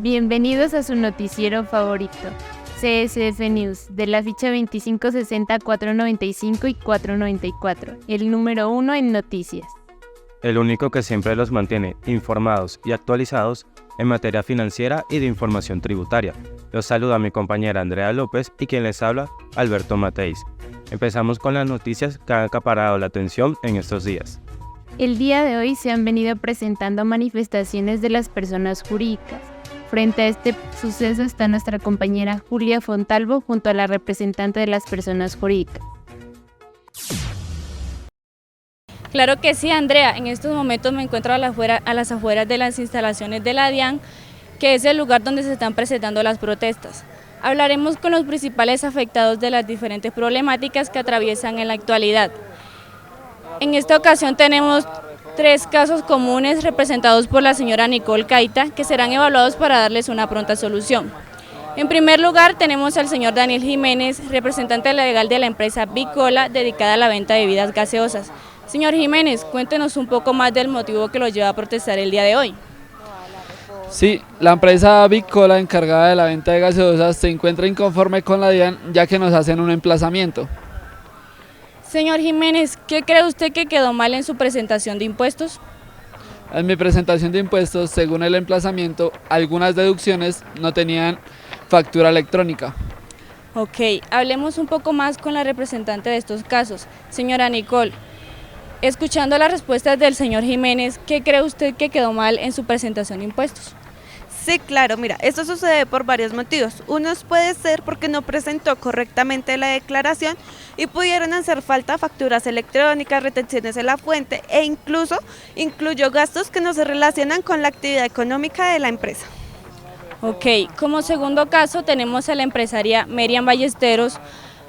Bienvenidos a su noticiero favorito, CSF News, de la ficha 2560, 495 y 494, el número 1 en noticias. El único que siempre los mantiene informados y actualizados en materia financiera y de información tributaria. Los saluda mi compañera Andrea López y quien les habla, Alberto Mateis. Empezamos con las noticias que han acaparado la atención en estos días. El día de hoy se han venido presentando manifestaciones de las personas jurídicas. Frente a este suceso está nuestra compañera Julia Fontalvo junto a la representante de las personas jurídicas. Claro que sí, Andrea. En estos momentos me encuentro a las afueras de las instalaciones de la DIAN, que es el lugar donde se están presentando las protestas. Hablaremos con los principales afectados de las diferentes problemáticas que atraviesan en la actualidad. En esta ocasión tenemos 3 casos comunes representados por la señora Nicole Caita, que serán evaluados para darles una pronta solución. En primer lugar tenemos al señor Daniel Jiménez, representante legal de la empresa Bicola, dedicada a la venta de bebidas gaseosas. Señor Jiménez, cuéntenos un poco más del motivo que lo lleva a protestar el día de hoy. Sí, la empresa Bicola, encargada de la venta de gaseosas, se encuentra inconforme con la DIAN, ya que nos hacen un emplazamiento. Señor Jiménez, ¿qué cree usted que quedó mal en su presentación de impuestos? En mi presentación de impuestos, según el emplazamiento, algunas deducciones no tenían factura electrónica. Ok, hablemos un poco más con la representante de estos casos. Señora Nicole, escuchando las respuestas del señor Jiménez, ¿qué cree usted que quedó mal en su presentación de impuestos? Sí, claro, mira, esto sucede por varios motivos. Unos puede ser porque no presentó correctamente la declaración y pudieron hacer falta facturas electrónicas, retenciones en la fuente e incluso incluyó gastos que no se relacionan con la actividad económica de la empresa. Ok, como segundo caso tenemos a la empresaria Miriam Ballesteros,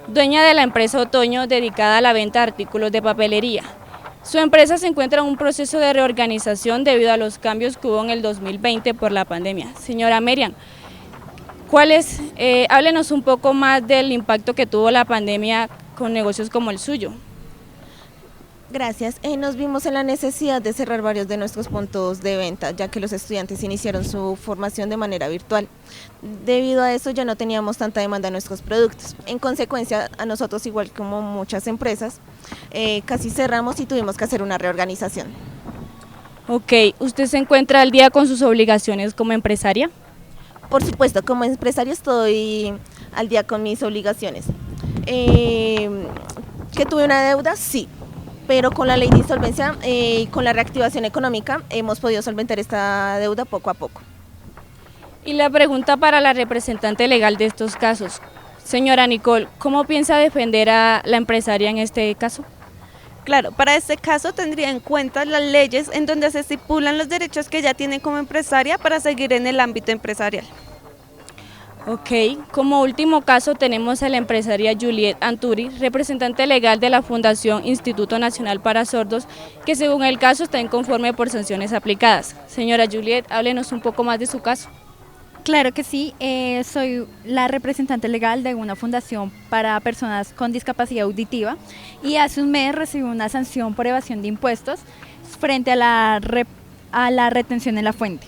dueña de la empresa Otoño dedicada a la venta de artículos de papelería. Su empresa se encuentra en un proceso de reorganización debido a los cambios que hubo en el 2020 por la pandemia. Señora Miriam, háblenos un poco más del impacto que tuvo la pandemia con negocios como el suyo. Gracias. Nos vimos en la necesidad de cerrar varios de nuestros puntos de venta, ya que los estudiantes iniciaron su formación de manera virtual. Debido a eso ya no teníamos tanta demanda de nuestros productos. En consecuencia, a nosotros, igual como muchas empresas, casi cerramos y tuvimos que hacer una reorganización. Ok, ¿usted se encuentra al día con sus obligaciones como empresaria? Por supuesto, como empresario estoy al día con mis obligaciones. ¿Que tuve una deuda? Sí. Pero con la ley de insolvencia y con la reactivación económica hemos podido solventar esta deuda poco a poco. Y la pregunta para la representante legal de estos casos. Señora Nicole, ¿cómo piensa defender a la empresaria en este caso? Claro, para este caso tendría en cuenta las leyes en donde se estipulan los derechos que ella tiene como empresaria para seguir en el ámbito empresarial. Ok, como último caso tenemos a la empresaria Juliet Anturi, representante legal de la Fundación Instituto Nacional para Sordos, que según el caso está inconforme por sanciones aplicadas. Señora Juliet, háblenos un poco más de su caso. Claro que sí, soy la representante legal de una fundación para personas con discapacidad auditiva y hace un mes recibí una sanción por evasión de impuestos frente a la retención en la fuente.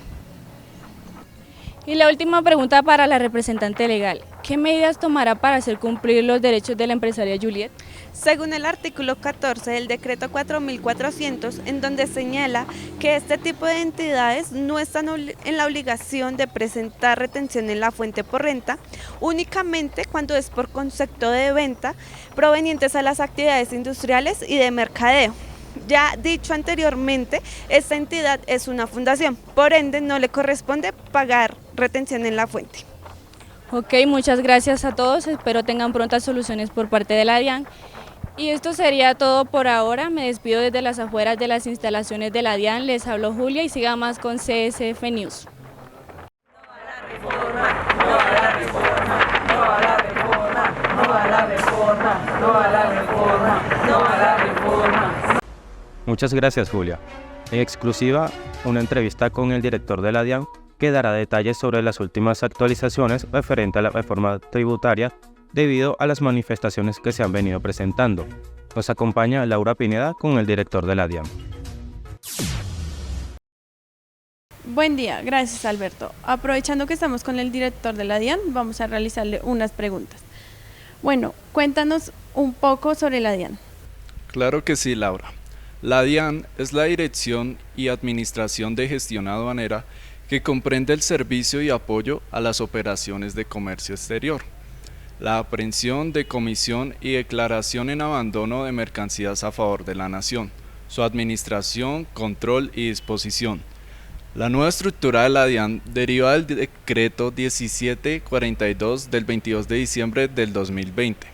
Y la última pregunta para la representante legal, ¿qué medidas tomará para hacer cumplir los derechos de la empresaria Juliet? Según el artículo 14 del decreto 4400, en donde señala que este tipo de entidades no están en la obligación de presentar retención en la fuente por renta, únicamente cuando es por concepto de venta provenientes a las actividades industriales y de mercadeo. Ya dicho anteriormente, esta entidad es una fundación, por ende no le corresponde pagar retención en la fuente. Ok, muchas gracias a todos, espero tengan prontas soluciones por parte de la DIAN. Y esto sería todo por ahora, me despido desde las afueras de las instalaciones de la DIAN, les habló Julia y siga más con CSF News. Muchas gracias, Julia. En exclusiva, una entrevista con el director de la DIAN que dará detalles sobre las últimas actualizaciones referente a la reforma tributaria debido a las manifestaciones que se han venido presentando. Nos acompaña Laura Pineda con el director de la DIAN. Buen día, gracias Alberto. Aprovechando que estamos con el director de la DIAN, vamos a realizarle unas preguntas. Bueno, cuéntanos un poco sobre la DIAN. Claro que sí, Laura. La DIAN es la Dirección y Administración de Gestión Aduanera que comprende el servicio y apoyo a las operaciones de comercio exterior, la aprehensión, decomisión y declaración en abandono de mercancías a favor de la nación, su administración, control y disposición. La nueva estructura de la DIAN deriva del decreto 1742 del 22 de diciembre del 2020.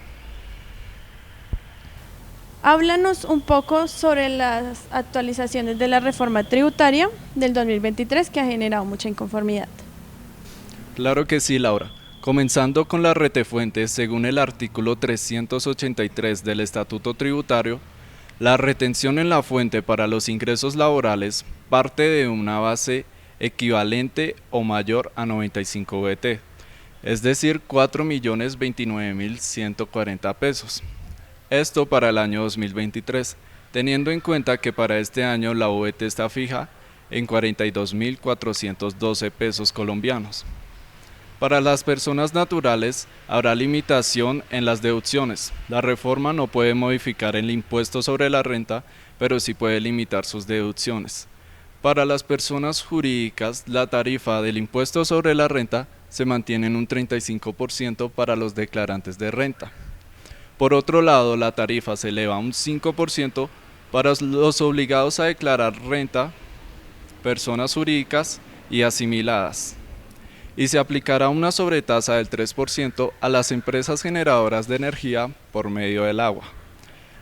Háblanos un poco sobre las actualizaciones de la reforma tributaria del 2023 que ha generado mucha inconformidad. Claro que sí, Laura. Comenzando con la retefuente, según el artículo 383 del Estatuto Tributario, la retención en la fuente para los ingresos laborales parte de una base equivalente o mayor a 95 VT, es decir, 4.029.140 pesos. Esto para el año 2023, teniendo en cuenta que para este año la VT está fija en 42.412 pesos colombianos. Para las personas naturales habrá limitación en las deducciones. La reforma no puede modificar el impuesto sobre la renta, pero sí puede limitar sus deducciones. Para las personas jurídicas, la tarifa del impuesto sobre la renta se mantiene en un 35% para los declarantes de renta. Por otro lado, la tarifa se eleva a un 5% para los obligados a declarar renta, personas jurídicas y asimiladas, y se aplicará una sobretasa del 3% a las empresas generadoras de energía por medio del agua.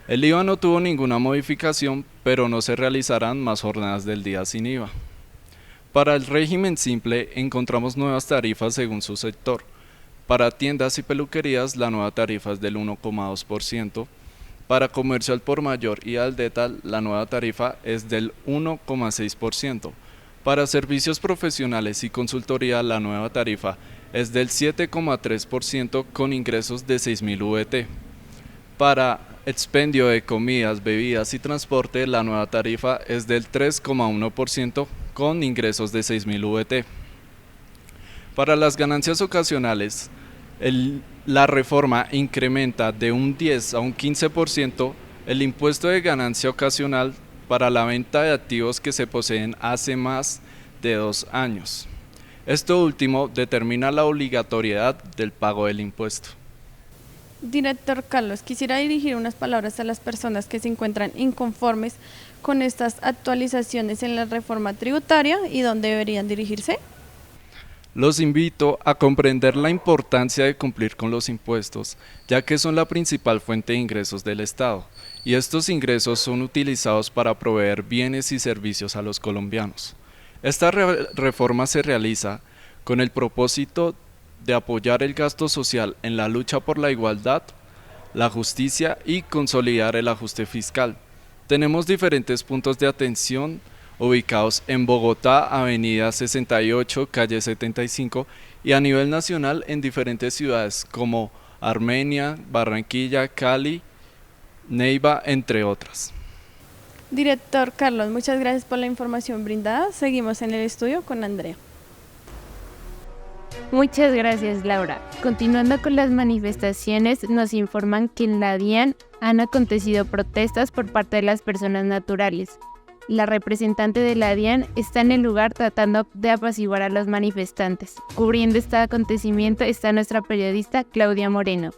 El IVA no tuvo ninguna modificación, pero no se realizarán más jornadas del día sin IVA. Para el régimen simple encontramos nuevas tarifas según su sector. Para tiendas y peluquerías la nueva tarifa es del 1,2%, para comercio al por mayor y al detalle la nueva tarifa es del 1,6%, para servicios profesionales y consultoría la nueva tarifa es del 7,3% con ingresos de 6.000 VT. Para expendio de comidas, bebidas y transporte la nueva tarifa es del 3,1% con ingresos de 6.000 VT. Para las ganancias ocasionales, la reforma incrementa de un 10 a un 15% el impuesto de ganancia ocasional para la venta de activos que se poseen hace más de 2 años. Esto último determina la obligatoriedad del pago del impuesto. Director Carlos, quisiera dirigir unas palabras a las personas que se encuentran inconformes con estas actualizaciones en la reforma tributaria y dónde deberían dirigirse. Los invito a comprender la importancia de cumplir con los impuestos, ya que son la principal fuente de ingresos del Estado, y estos ingresos son utilizados para proveer bienes y servicios a los colombianos. Esta reforma se realiza con el propósito de apoyar el gasto social en la lucha por la igualdad, la justicia y consolidar el ajuste fiscal. Tenemos diferentes puntos de atención ubicados en Bogotá, Avenida 68, Calle 75 y a nivel nacional en diferentes ciudades como Armenia, Barranquilla, Cali, Neiva, entre otras. Director Carlos, muchas gracias por la información brindada. Seguimos en el estudio con Andrea. Muchas gracias, Laura. Continuando con las manifestaciones, nos informan que en la DIAN han acontecido protestas por parte de las personas naturales. La representante de la DIAN está en el lugar tratando de apaciguar a los manifestantes. Cubriendo este acontecimiento está nuestra periodista Claudia Moreno.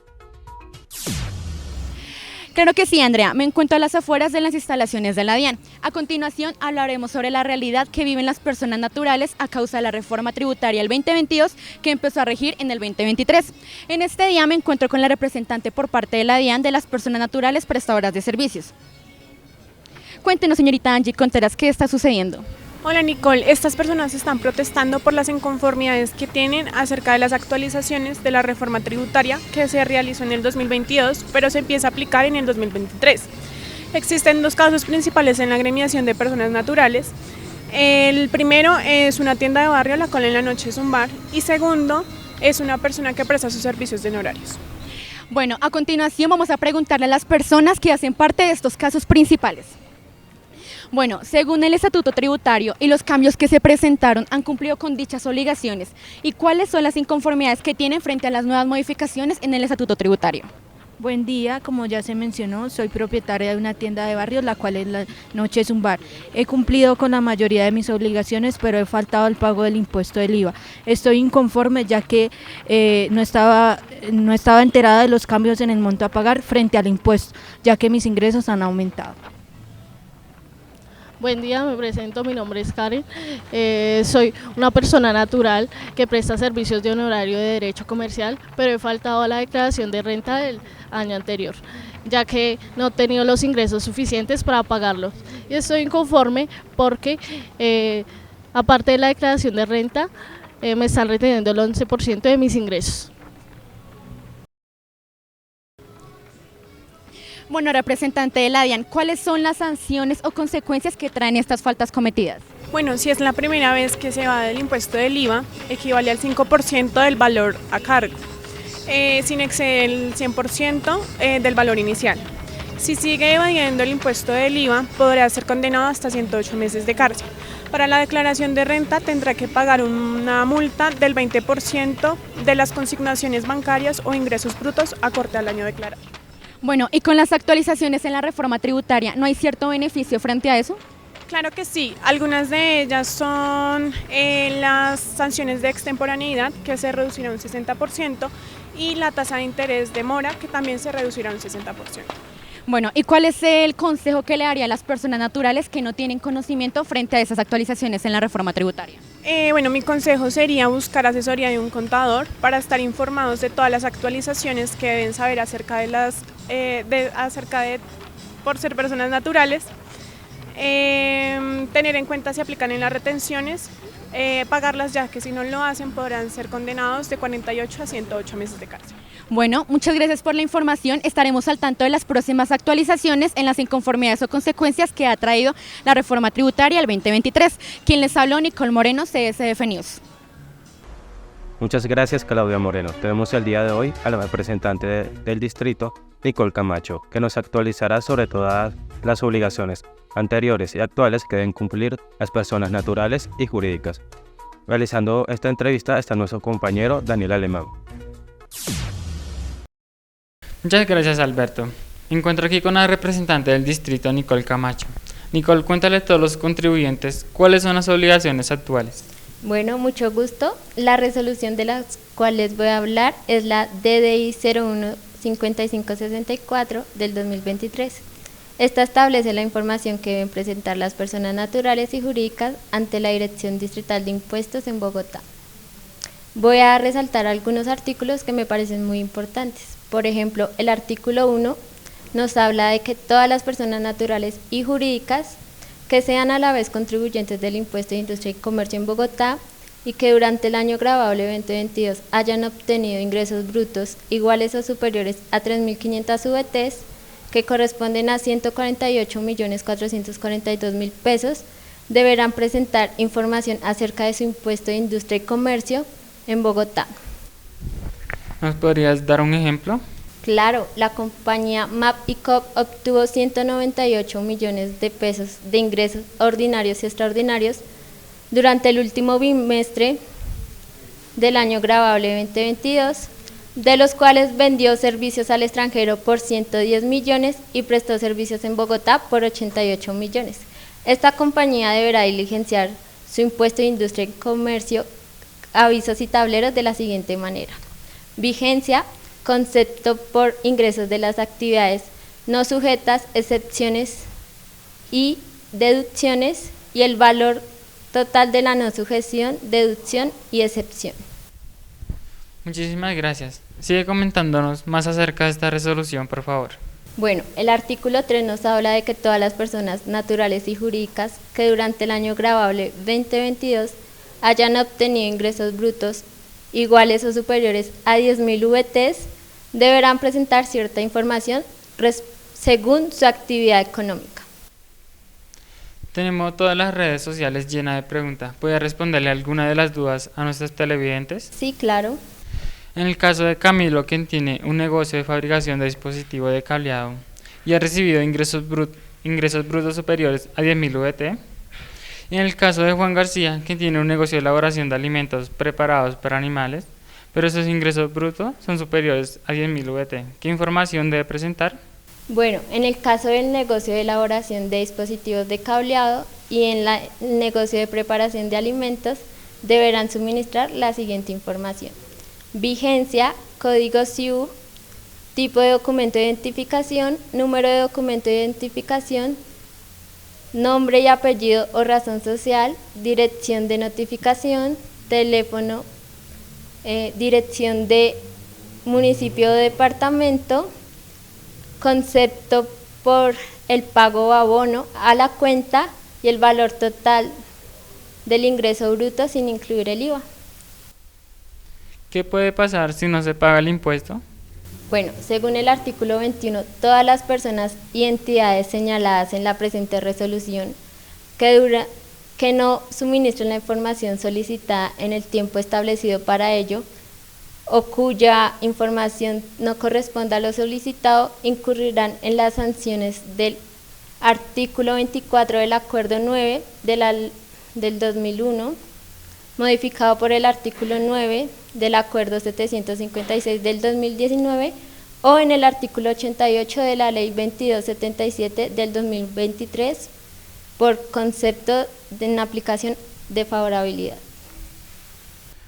Claro que sí, Andrea. Me encuentro a las afueras de las instalaciones de la DIAN. A continuación hablaremos sobre la realidad que viven las personas naturales a causa de la reforma tributaria del 2022 que empezó a regir en el 2023. En este día me encuentro con la representante por parte de la DIAN de las personas naturales prestadoras de servicios. Cuéntenos, señorita Angie Contreras, ¿qué está sucediendo? Hola Nicole, estas personas están protestando por las inconformidades que tienen acerca de las actualizaciones de la reforma tributaria que se realizó en el 2022, pero se empieza a aplicar en el 2023. Existen dos casos principales en la agremiación de personas naturales. El primero es una tienda de barrio, la cual en la noche es un bar, y segundo es una persona que presta sus servicios de honorarios. Bueno, a continuación vamos a preguntarle a las personas que hacen parte de estos casos principales. Bueno, según el Estatuto Tributario y los cambios que se presentaron, han cumplido con dichas obligaciones. ¿Y cuáles son las inconformidades que tienen frente a las nuevas modificaciones en el Estatuto Tributario? Buen día, como ya se mencionó, soy propietaria de una tienda de barrios, la cual en la noche es un bar. He cumplido con la mayoría de mis obligaciones, pero he faltado al pago del impuesto del IVA. Estoy inconforme ya que no estaba enterada de los cambios en el monto a pagar frente al impuesto, ya que mis ingresos han aumentado. Buen día, me presento, mi nombre es Karen, soy una persona natural que presta servicios de honorario de derecho comercial, pero he faltado a la declaración de renta del año anterior, ya que no he tenido los ingresos suficientes para pagarlos. Y estoy inconforme porque, aparte de la declaración de renta, me están reteniendo el 11% de mis ingresos. Bueno, representante de la DIAN, ¿cuáles son las sanciones o consecuencias que traen estas faltas cometidas? Bueno, si es la primera vez que se va del impuesto del IVA, equivale al 5% del valor a cargo, sin exceder el 100% del valor inicial. Si sigue evadiendo el impuesto del IVA, podrá ser condenado hasta 108 meses de cárcel. Para la declaración de renta tendrá que pagar una multa del 20% de las consignaciones bancarias o ingresos brutos acorde al año declarado. Bueno, y con las actualizaciones en la reforma tributaria, ¿no hay cierto beneficio frente a eso? Claro que sí, algunas de ellas son las sanciones de extemporaneidad, que se reducirá un 60%, y la tasa de interés de mora, que también se reducirá un 60%. Bueno, ¿y cuál es el consejo que le daría a las personas naturales que no tienen conocimiento frente a esas actualizaciones en la reforma tributaria? Bueno, mi consejo sería buscar asesoría de un contador para estar informados de todas las actualizaciones que deben saber acerca de por ser personas naturales, tener en cuenta si aplican en las retenciones, pagarlas, ya que si no lo hacen podrán ser condenados de 48 a 108 meses de cárcel. Bueno, muchas gracias por la información. Estaremos al tanto de las próximas actualizaciones en las inconformidades o consecuencias que ha traído la reforma tributaria del 2023. Quien les habló, Nicole Moreno, CSF News. Muchas gracias, Claudia Moreno. Tenemos el día de hoy a la representante del distrito, Nicole Camacho, que nos actualizará sobre todas las obligaciones anteriores y actuales que deben cumplir las personas naturales y jurídicas. Realizando esta entrevista está nuestro compañero Daniel Alemán. Muchas gracias, Alberto. Me encuentro aquí con la representante del distrito, Nicole Camacho. Nicole, cuéntale a todos los contribuyentes cuáles son las obligaciones actuales. Bueno, mucho gusto. La resolución de las cuales voy a hablar es la DDI 015564 del 2023. Esta establece la información que deben presentar las personas naturales y jurídicas ante la Dirección Distrital de Impuestos en Bogotá. Voy a resaltar algunos artículos que me parecen muy importantes. Por ejemplo, el artículo 1 nos habla de que todas las personas naturales y jurídicas que sean a la vez contribuyentes del impuesto de industria y comercio en Bogotá y que durante el año gravable 2022 hayan obtenido ingresos brutos iguales o superiores a 3.500 VTs, que corresponden a 148.442.000 pesos, deberán presentar información acerca de su impuesto de industria y comercio en Bogotá. ¿Nos podrías dar un ejemplo? Claro, la compañía MAP y COP obtuvo 198 millones de pesos de ingresos ordinarios y extraordinarios durante el último bimestre del año gravable 2022, de los cuales vendió servicios al extranjero por 110 millones y prestó servicios en Bogotá por 88 millones. Esta compañía deberá diligenciar su impuesto de industria y comercio, avisos y tableros de la siguiente manera. Vigencia: concepto por ingresos de las actividades no sujetas, excepciones y deducciones, y el valor total de la no sujeción, deducción y excepción. Muchísimas gracias. Sigue comentándonos más acerca de esta resolución, por favor. Bueno, el artículo 3 nos habla de que todas las personas naturales y jurídicas que durante el año gravable 2022 hayan obtenido ingresos brutos iguales o superiores a 10.000 VTs deberán presentar cierta información según su actividad económica. Tenemos todas las redes sociales llenas de preguntas. ¿Puede responderle alguna de las dudas a nuestros televidentes? Sí, claro. En el caso de Camilo, quien tiene un negocio de fabricación de dispositivos de cableado y ha recibido ingresos ingresos brutos superiores a 10.000 VT. Y en el caso de Juan García, que tiene un negocio de elaboración de alimentos preparados para animales, pero esos ingresos brutos son superiores a 10.000 VT. ¿Qué información debe presentar? Bueno, en el caso del negocio de elaboración de dispositivos de cableado y en el negocio de preparación de alimentos, deberán suministrar la siguiente información: vigencia, código SIU, tipo de documento de identificación, número de documento de identificación, nombre y apellido o razón social, dirección de notificación, teléfono, dirección de municipio o departamento, concepto por el pago o abono a la cuenta y el valor total del ingreso bruto sin incluir el IVA. ¿Qué puede pasar si no se paga el impuesto? Bueno, según el artículo 21, todas las personas y entidades señaladas en la presente resolución que no suministren la información solicitada en el tiempo establecido para ello o cuya información no corresponda a lo solicitado, incurrirán en las sanciones del artículo 24 del Acuerdo 9 del 2001, modificado por el artículo 9 del Acuerdo 756 del 2019 o en el artículo 88 de la Ley 2277 del 2023 por concepto de una aplicación de favorabilidad.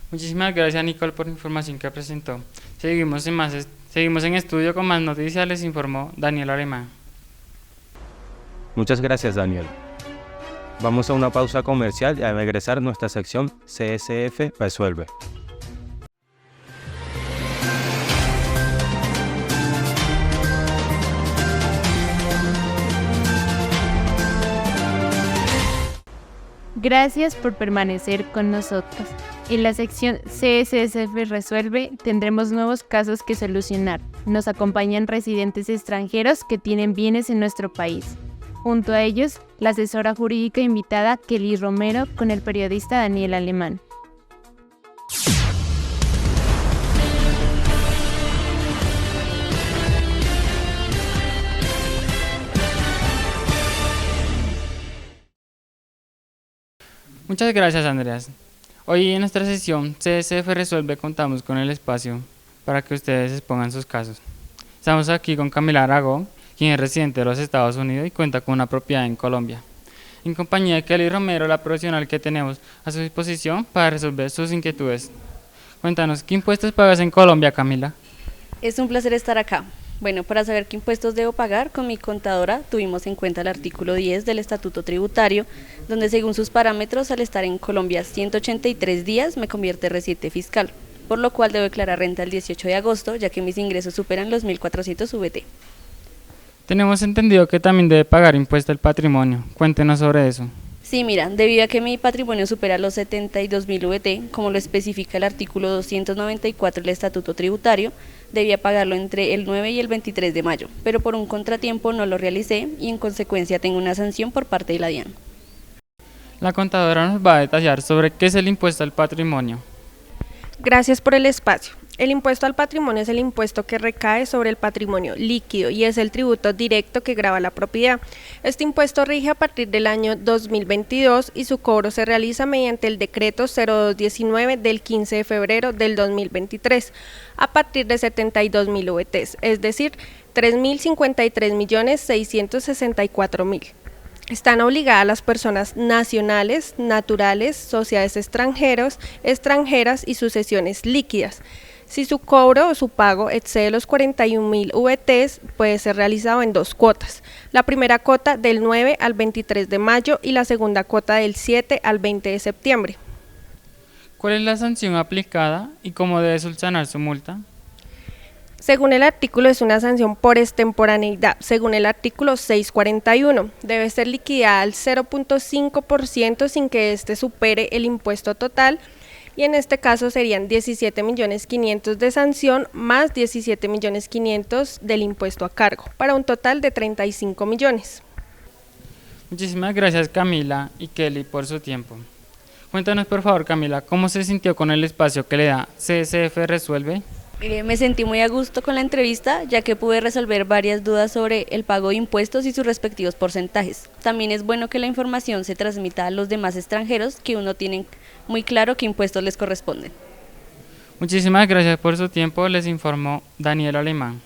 Muchísimas gracias, Nicole, por la información que presentó. Seguimos en estudio con más noticias, les informó Daniel Alemán. Muchas gracias, Daniel. Vamos a una pausa comercial y a regresar nuestra sección CSF Resuelve. Gracias por permanecer con nosotros. En la sección CSF Resuelve tendremos nuevos casos que solucionar. Nos acompañan residentes extranjeros que tienen bienes en nuestro país. Junto a ellos, la asesora jurídica invitada Kelly Romero con el periodista Daniel Alemán. Muchas gracias, Andreas. Hoy en nuestra sesión CSF Resuelve contamos con el espacio para que ustedes expongan sus casos. Estamos aquí con Camila Aragón, quien es residente de los Estados Unidos y cuenta con una propiedad en Colombia. En compañía de Kelly Romero, la profesional que tenemos a su disposición para resolver sus inquietudes. Cuéntanos, ¿qué impuestos pagas en Colombia, Camila? Es un placer estar acá. Bueno, para saber qué impuestos debo pagar, con mi contadora tuvimos en cuenta el artículo 10 del Estatuto Tributario, donde según sus parámetros, al estar en Colombia 183 días, me convierte en residente fiscal, por lo cual debo declarar renta el 18 de agosto, ya que mis ingresos superan los 1.400 VT. Tenemos entendido que también debe pagar impuesto al patrimonio. Cuéntenos sobre eso. Sí, mira, debido a que mi patrimonio supera los 72.000 VT, como lo especifica el artículo 294 del Estatuto Tributario, debía pagarlo entre el 9 y el 23 de mayo, pero por un contratiempo no lo realicé y en consecuencia tengo una sanción por parte de la DIAN. La contadora nos va a detallar sobre qué es el impuesto al patrimonio. Gracias por el espacio. El impuesto al patrimonio es el impuesto que recae sobre el patrimonio líquido y es el tributo directo que grava la propiedad. Este impuesto rige a partir del año 2022 y su cobro se realiza mediante el decreto 0219 del 15 de febrero del 2023 a partir de 72.000 VTs, es decir, 3.053.664.000. Están obligadas las personas nacionales, naturales, sociedades extranjeras y sucesiones líquidas. Si su cobro o su pago excede los 41.000 VTs, puede ser realizado en dos cuotas. La primera cuota del 9 al 23 de mayo y la segunda cuota del 7 al 20 de septiembre. ¿Cuál es la sanción aplicada y cómo debe subsanar su multa? Según el artículo, es una sanción por extemporaneidad. Según el artículo 641, debe ser liquidada al 0.5% sin que éste supere el impuesto total, y en este caso serían 17.500.000 de sanción más 17.500.000 del impuesto a cargo, para un total de 35 millones. Muchísimas gracias, Camila y Kelly, por su tiempo. Cuéntanos, por favor, Camila, ¿cómo se sintió con el espacio que le da CSF Resuelve? Me sentí muy a gusto con la entrevista, ya que pude resolver varias dudas sobre el pago de impuestos y sus respectivos porcentajes. También es bueno que la información se transmita a los demás extranjeros, que uno tiene muy claro qué impuestos les corresponden. Muchísimas gracias por su tiempo, les informó Daniel Alemán.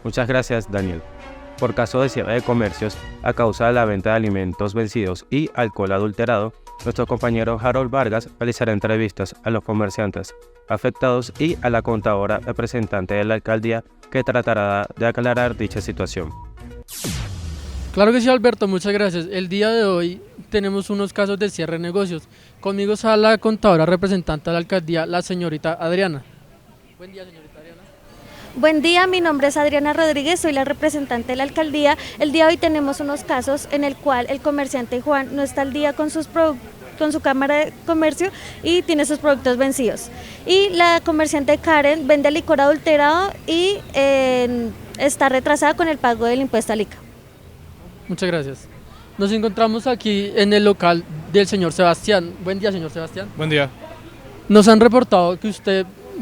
Muchas gracias, Daniel. Por caso de cierre de comercios a causa de la venta de alimentos vencidos y alcohol adulterado, nuestro compañero Harold Vargas realizará entrevistas a los comerciantes afectados y a la contadora representante de la alcaldía que tratará de aclarar dicha situación. Claro que sí, Alberto, muchas gracias. El día de hoy tenemos unos casos de cierre de negocios. Conmigo está la contadora representante de la alcaldía, la señorita Adriana. Buen día, señorita Adriana. Buen día, mi nombre es Adriana Rodríguez, soy la representante de la alcaldía. El día de hoy tenemos unos casos en el cual el comerciante Juan no está al día con sus productos, con su cámara de comercio y tiene sus productos vencidos. Y la comerciante Karen vende licor adulterado y está retrasada con el pago del impuesto al ICA. Muchas gracias. Nos encontramos aquí en el local del señor Sebastián. Buen día, señor Sebastián. Buen día. Nos han reportado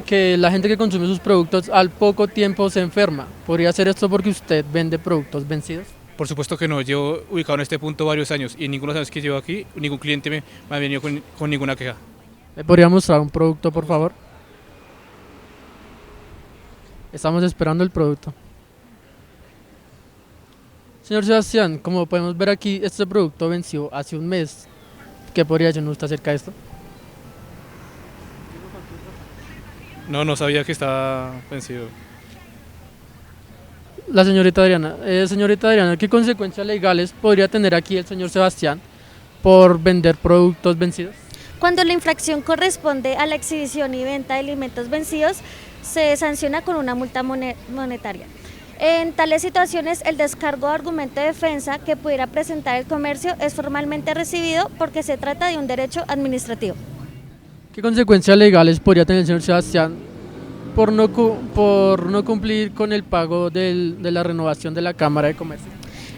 que la gente que consume sus productos al poco tiempo se enferma. ¿Podría ser esto porque usted vende productos vencidos? Por supuesto que no, llevo ubicado en este punto varios años y en ninguno de los años que llevo aquí, ningún cliente me ha venido con ninguna queja. ¿Me podría mostrar un producto, por favor? Estamos esperando el producto. Señor Sebastián, como podemos ver aquí, este producto venció hace un mes. ¿Qué podría decirnos usted acerca de esto? No sabía que estaba vencido. La señorita Adriana. Señorita Adriana, ¿qué consecuencias legales podría tener aquí el señor Sebastián por vender productos vencidos? Cuando la infracción corresponde a la exhibición y venta de alimentos vencidos, se sanciona con una multa monetaria. En tales situaciones, el descargo de argumento de defensa que pudiera presentar el comercio es formalmente recibido porque se trata de un derecho administrativo. ¿Qué consecuencias legales podría tener el señor Sebastián por no cumplir con el pago de la renovación de la Cámara de Comercio?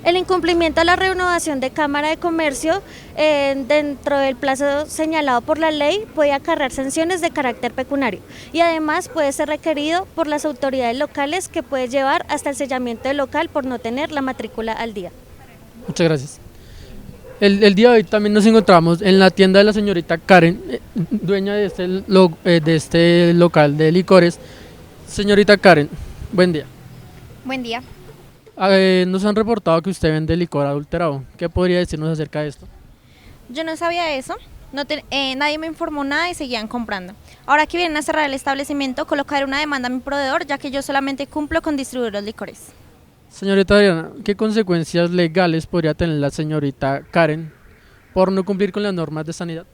El incumplimiento a la renovación de Cámara de Comercio dentro del plazo señalado por la ley puede acarrear sanciones de carácter pecuniario y además puede ser requerido por las autoridades locales, que puede llevar hasta el sellamiento del local por no tener la matrícula al día. Muchas gracias. El día de hoy también nos encontramos en la tienda de la señorita Karen, dueña de este local de licores. Señorita Karen, buen día. Buen día. Nos han reportado que usted vende licor adulterado. ¿Qué podría decirnos acerca de esto? Yo no sabía eso, nadie me informó nada y seguían comprando. Ahora que vienen a cerrar el establecimiento, colocaré una demanda a mi proveedor, ya que yo solamente cumplo con distribuir los licores. Señorita Adriana, ¿qué consecuencias legales podría tener la señorita Karen por no cumplir con las normas de sanidad?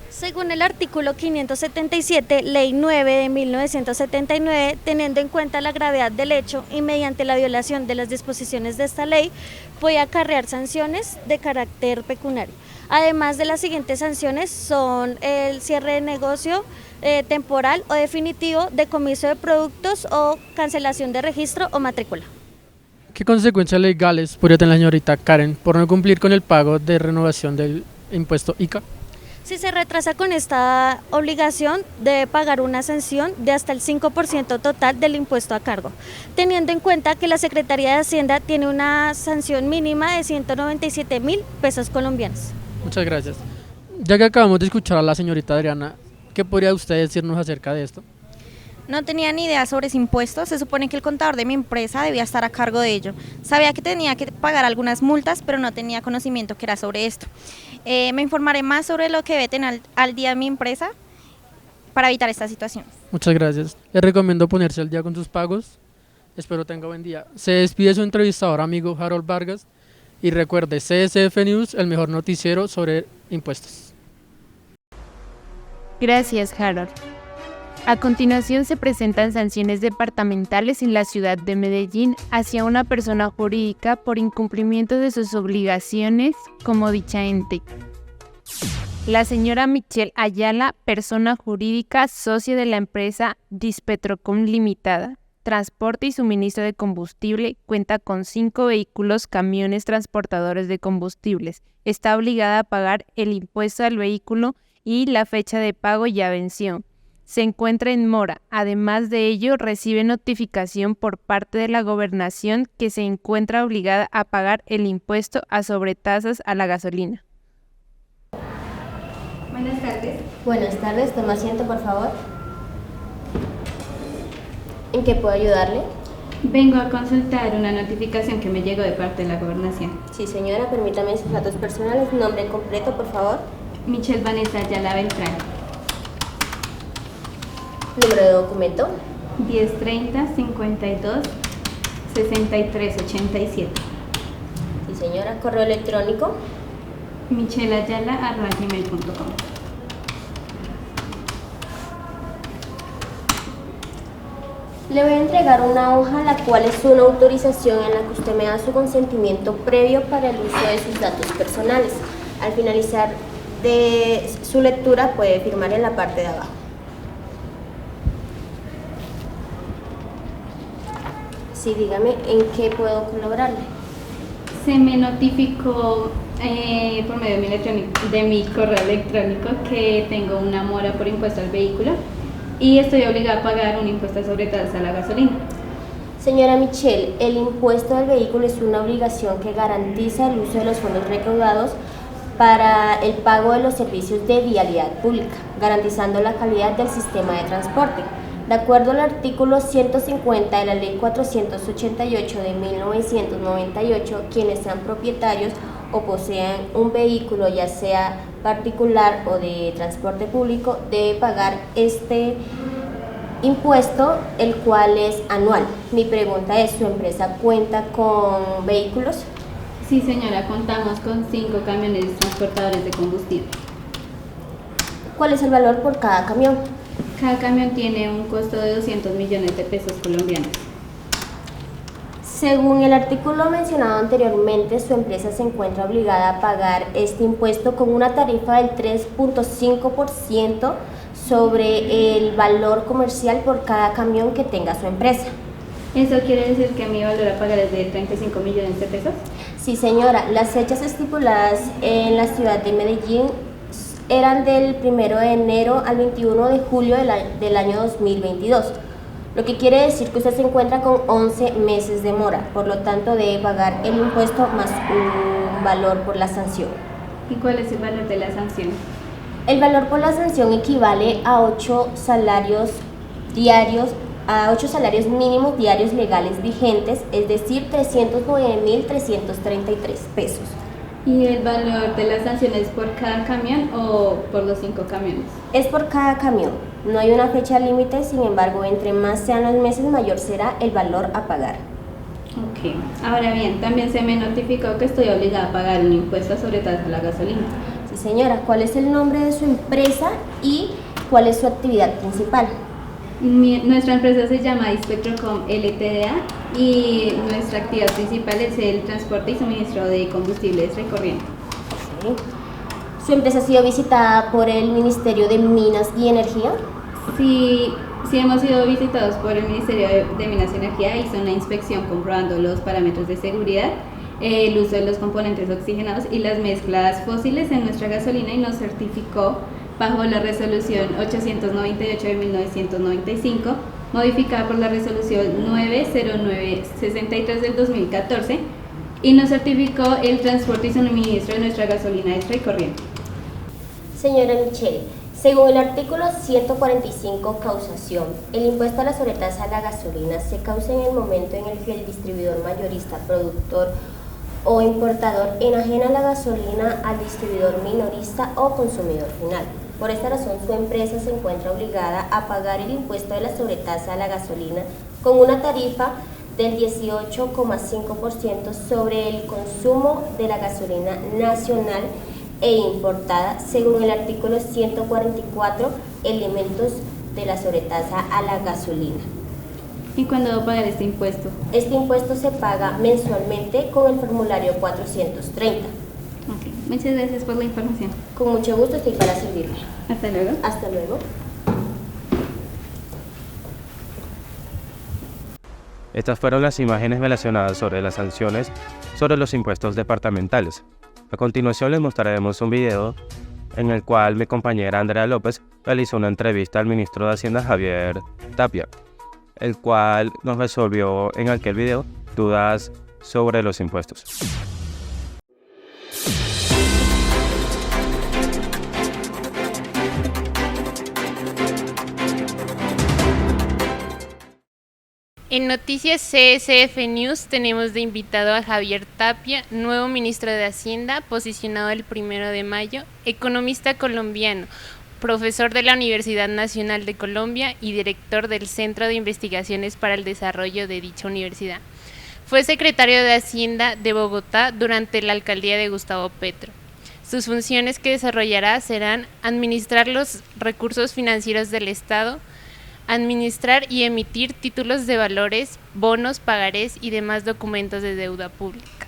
Según el artículo 577, Ley 9 de 1979, teniendo en cuenta la gravedad del hecho y mediante la violación de las disposiciones de esta ley, puede acarrear sanciones de carácter pecuniario. Además de las siguientes sanciones son el cierre de negocio temporal o definitivo, decomiso de productos o cancelación de registro o matrícula. ¿Qué consecuencias legales podría tener la señorita Karen por no cumplir con el pago de renovación del impuesto ICA? Si se retrasa con esta obligación, debe pagar una sanción de hasta el 5% total del impuesto a cargo, teniendo en cuenta que la Secretaría de Hacienda tiene una sanción mínima de 197.000 pesos colombianos. Muchas gracias. Ya que acabamos de escuchar a la señorita Adriana, ¿qué podría usted decirnos acerca de esto? No tenía ni idea sobre ese impuesto, se supone que el contador de mi empresa debía estar a cargo de ello. Sabía que tenía que pagar algunas multas, pero no tenía conocimiento que era sobre esto. Me informaré más sobre lo que debe tener al día mi empresa para evitar esta situación. Muchas gracias. Les recomiendo ponerse al día con sus pagos. Espero tenga buen día. Se despide su entrevistador amigo Harold Vargas y recuerde, CSF News, el mejor noticiero sobre impuestos. Gracias, Harold. A continuación se presentan sanciones departamentales en la ciudad de Medellín hacia una persona jurídica por incumplimiento de sus obligaciones como dicha ente. La señora Michelle Ayala, persona jurídica, socia de la empresa Dispetrocom Limitada, transporte y suministro de combustible, cuenta con 5 vehículos, camiones transportadores de combustibles. Está obligada a pagar el impuesto al vehículo y la fecha de pago ya venció. se encuentra en mora. Además de ello, recibe notificación por parte de la Gobernación que se encuentra obligada a pagar el impuesto a sobretasas a la gasolina. Buenas tardes. Buenas tardes, toma asiento por favor. ¿En qué puedo ayudarle? Vengo a consultar una notificación que me llegó de parte de la Gobernación. Sí, señora, permítame sus datos personales. Nombre completo, por favor. Michelle Vanessa Ayala Beltrán. Número de documento. 1030 52 63 87. Sí, señora. Correo electrónico. michelleayala@gmail.com. Le voy a entregar una hoja, la cual es una autorización en la que usted me da su consentimiento previo para el uso de sus datos personales. Al finalizar de su lectura puede firmar en la parte de abajo. Sí, dígame, ¿en qué puedo colaborarle? Se me notificó por medio de mi correo electrónico que tengo una mora por impuesto al vehículo y estoy obligada a pagar un impuesto sobre tasa a la gasolina. Señora Michelle, el impuesto del vehículo es una obligación que garantiza el uso de los fondos recaudados para el pago de los servicios de vialidad pública, garantizando la calidad del sistema de transporte. De acuerdo al artículo 150 de la Ley 488 de 1998, quienes sean propietarios o posean un vehículo, ya sea particular o de transporte público, debe pagar este impuesto, el cual es anual. Mi pregunta es, ¿su empresa cuenta con vehículos? Sí, señora, contamos con 5 camiones transportadores de combustible. ¿Cuál es el valor por cada camión? Cada camión tiene un costo de 200 millones de pesos colombianos. Según el artículo mencionado anteriormente, su empresa se encuentra obligada a pagar este impuesto con una tarifa del 3.5% sobre el valor comercial por cada camión que tenga su empresa. ¿Eso quiere decir que mi valor a pagar es de 35 millones de pesos? Sí, señora. Las fechas estipuladas en la ciudad de Medellín eran del 1 de enero al 21 de julio del año 2022. Lo que quiere decir que usted se encuentra con 11 meses de mora, por lo tanto debe pagar el impuesto más un valor por la sanción. ¿Y cuál es el valor de la sanción? El valor por la sanción equivale a 8 salarios diarios, a 8 salarios mínimos diarios legales vigentes, es decir, 309.333 pesos. ¿Y el valor de la sanción es por cada camión o por los 5 camiones? Es por cada camión. No hay una fecha límite, sin embargo, entre más sean los meses, mayor será el valor a pagar. Ok. Ahora bien, también se me notificó que estoy obligada a pagar un impuesto sobre tasa a la gasolina. Sí, señora. ¿Cuál es el nombre de su empresa y cuál es su actividad principal? Nuestra empresa se llama Dispectrocom LTDA y nuestra actividad principal es el transporte y suministro de combustibles recorriente. Sí. ¿Su empresa ha sido visitada por el Ministerio de Minas y Energía? Sí, hemos sido visitados por el Ministerio de Minas y Energía. Hizo una inspección comprobando los parámetros de seguridad, el uso de los componentes oxigenados y las mezclas fósiles en nuestra gasolina y nos certificó bajo la resolución 898 de 1995, modificada por la resolución 90963 del 2014, y nos certificó el transporte y suministro de nuestra gasolina extra y corriente. Señora Michelle, según el artículo 145, causación, el impuesto a la sobretasa a la gasolina se causa en el momento en el que el distribuidor mayorista, productor o importador enajena la gasolina al distribuidor minorista o consumidor final. Por esta razón, su empresa se encuentra obligada a pagar el impuesto de la sobretasa a la gasolina con una tarifa del 18,5% sobre el consumo de la gasolina nacional e importada, según el artículo 144, elementos de la sobretasa a la gasolina. ¿Y cuándo debo pagar este impuesto? Este impuesto se paga mensualmente con el formulario 430. Okay. Muchas gracias por la información. Con mucho gusto, estoy para servirle. Hasta luego. Hasta luego. Estas fueron las imágenes relacionadas sobre las sanciones sobre los impuestos departamentales. A continuación les mostraremos un video en el cual mi compañera Andrea López realizó una entrevista al ministro de Hacienda Javier Tapia, el cual nos resolvió en aquel video dudas sobre los impuestos. En Noticias CSF News tenemos de invitado a Javier Tapia, nuevo ministro de Hacienda, posicionado el 1 de mayo, economista colombiano, profesor de la Universidad Nacional de Colombia y director del Centro de Investigaciones para el Desarrollo de dicha universidad. Fue secretario de Hacienda de Bogotá durante la alcaldía de Gustavo Petro. Sus funciones que desarrollará serán administrar los recursos financieros del Estado, administrar y emitir títulos de valores, bonos, pagarés y demás documentos de deuda pública.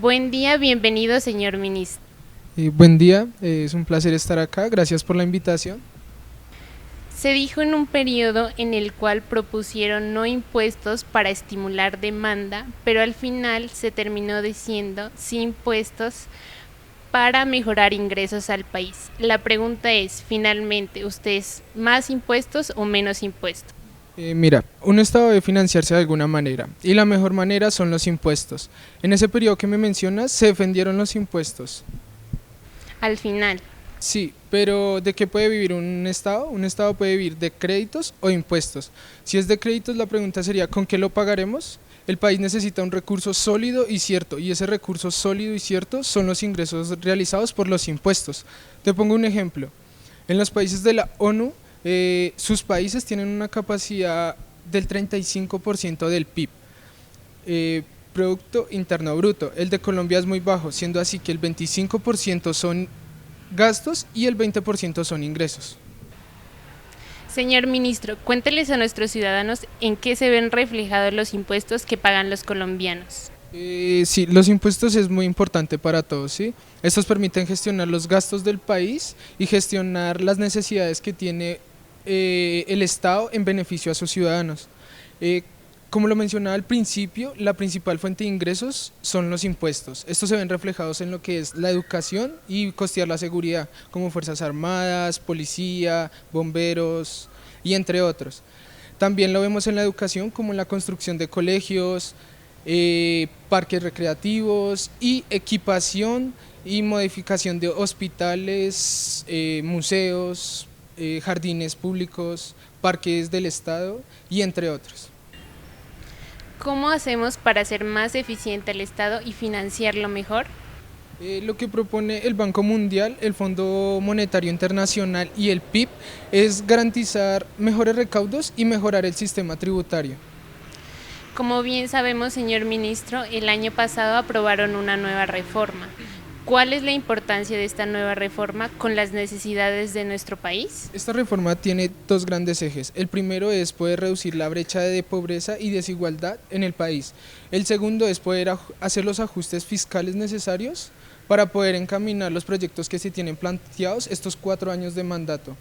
Buen día, bienvenido, señor ministro. Buen día, es un placer estar acá, gracias por la invitación. Se dijo en un periodo en el cual propusieron no impuestos para estimular demanda, pero al final se terminó diciendo sí impuestos para mejorar ingresos al país. La pregunta es, finalmente, ¿ustedes más impuestos o menos impuestos? Mira, un Estado debe financiarse de alguna manera y la mejor manera son los impuestos. En ese periodo que me mencionas se defendieron los impuestos. Al final. Sí, pero ¿de qué puede vivir un Estado? Un Estado puede vivir de créditos o impuestos. Si es de créditos, la pregunta sería ¿con qué lo pagaremos? El país necesita un recurso sólido y cierto, y ese recurso sólido y cierto son los ingresos realizados por los impuestos. Te pongo un ejemplo. En los países de la ONU, sus países tienen una capacidad del 35% del PIB, Producto Interno Bruto. El de Colombia es muy bajo, siendo así que el 25% son gastos y el 20% son ingresos. Señor ministro, cuénteles a nuestros ciudadanos en qué se ven reflejados los impuestos que pagan los colombianos. Sí, los impuestos es muy importante para todos, ¿sí? Estos permiten gestionar los gastos del país y gestionar las necesidades que tiene el Estado en beneficio a sus ciudadanos. Como lo mencionaba al principio, la principal fuente de ingresos son los impuestos. Estos se ven reflejados en lo que es la educación y costear la seguridad, como Fuerzas Armadas, Policía, Bomberos y entre otros. También lo vemos en la educación, como en la construcción de colegios, parques recreativos y equipación y modificación de hospitales, museos, jardines públicos, parques del Estado y entre otros. ¿Cómo hacemos para hacer más eficiente el Estado y financiarlo mejor? Lo que propone el Banco Mundial, el Fondo Monetario Internacional y el PIB es garantizar mejores recaudos y mejorar el sistema tributario. Como bien sabemos, señor ministro, el año pasado aprobaron una nueva reforma. ¿Cuál es la importancia de esta nueva reforma con las necesidades de nuestro país? Esta reforma tiene dos grandes ejes. El primero es poder reducir la brecha de pobreza y desigualdad en el país. El segundo es poder hacer los ajustes fiscales necesarios para poder encaminar los proyectos que se tienen planteados estos 4 años de mandato.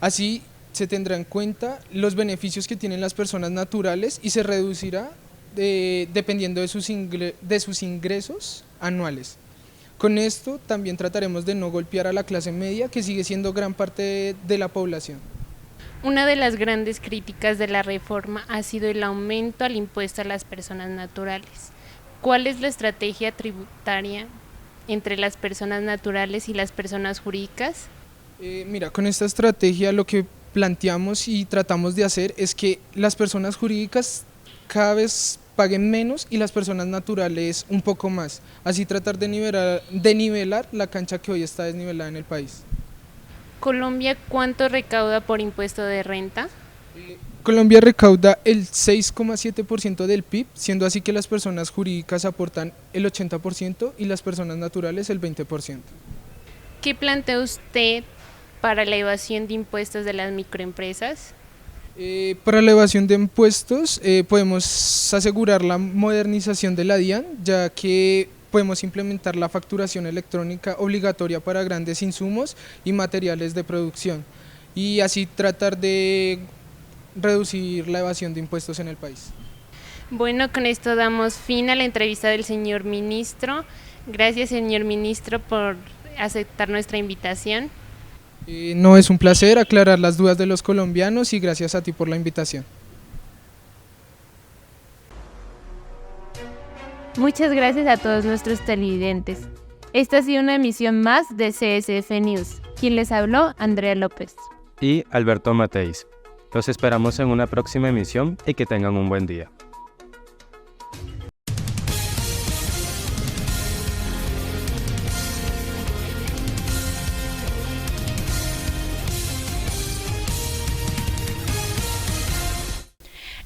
Así se tendrá en cuenta los beneficios que tienen las personas naturales y se reducirá dependiendo de sus ingresos anuales. Con esto también trataremos de no golpear a la clase media, que sigue siendo gran parte de la población. Una de las grandes críticas de la reforma ha sido el aumento al impuesto a las personas naturales. ¿Cuál es la estrategia tributaria entre las personas naturales y las personas jurídicas? Mira, con esta estrategia lo que planteamos y tratamos de hacer es que las personas jurídicas cada vez paguen menos y las personas naturales un poco más, así tratar de nivelar la cancha que hoy está desnivelada en el país. ¿Colombia cuánto recauda por impuesto de renta? Colombia recauda el 6,7% del PIB, siendo así que las personas jurídicas aportan el 80% y las personas naturales el 20%. ¿Qué plantea usted para la evasión de impuestos de las microempresas? Para la evasión de impuestos podemos asegurar la modernización de la DIAN, ya que podemos implementar la facturación electrónica obligatoria para grandes insumos y materiales de producción y así tratar de reducir la evasión de impuestos en el país. Bueno, con esto damos fin a la entrevista del señor ministro. Gracias, señor ministro, por aceptar nuestra invitación. No, es un placer aclarar las dudas de los colombianos y gracias a ti por la invitación. Muchas gracias a todos nuestros televidentes. Esta ha sido una emisión más de CSF News. Quien les habló, Andrea López. Y Alberto Mateis. Los esperamos en una próxima emisión y que tengan un buen día.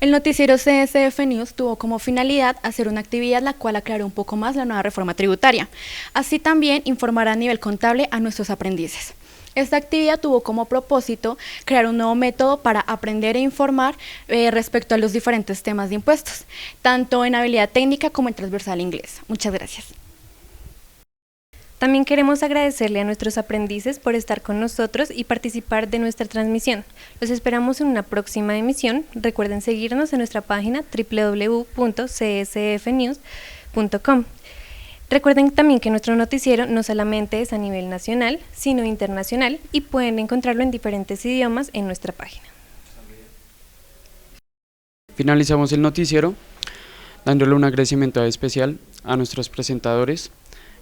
El noticiero CSF News tuvo como finalidad hacer una actividad la cual aclaró un poco más la nueva reforma tributaria. Así también informará a nivel contable a nuestros aprendices. Esta actividad tuvo como propósito crear un nuevo método para aprender e informar respecto a los diferentes temas de impuestos, tanto en habilidad técnica como en transversal inglés. Muchas gracias. También queremos agradecerle a nuestros aprendices por estar con nosotros y participar de nuestra transmisión. Los esperamos en una próxima emisión. Recuerden seguirnos en nuestra página www.csfnews.com. Recuerden también que nuestro noticiero no solamente es a nivel nacional, sino internacional y pueden encontrarlo en diferentes idiomas en nuestra página. Finalizamos el noticiero dándole un agradecimiento especial a nuestros presentadores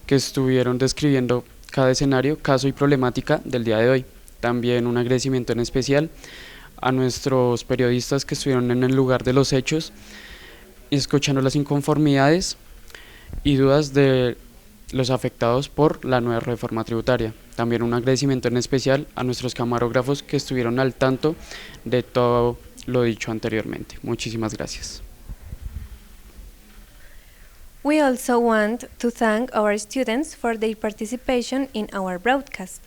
que estuvieron describiendo cada escenario, caso y problemática del día de hoy. También un agradecimiento en especial a nuestros periodistas que estuvieron en el lugar de los hechos, escuchando las inconformidades y dudas de los afectados por la nueva reforma tributaria. También un agradecimiento en especial a nuestros camarógrafos que estuvieron al tanto de todo lo dicho anteriormente. Muchísimas gracias. We also want to thank our students for their participation in our broadcast.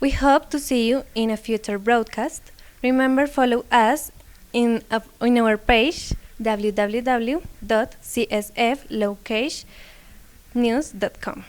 We hope to see you in a future broadcast. Remember, follow us in our page www.csflocationnews.com.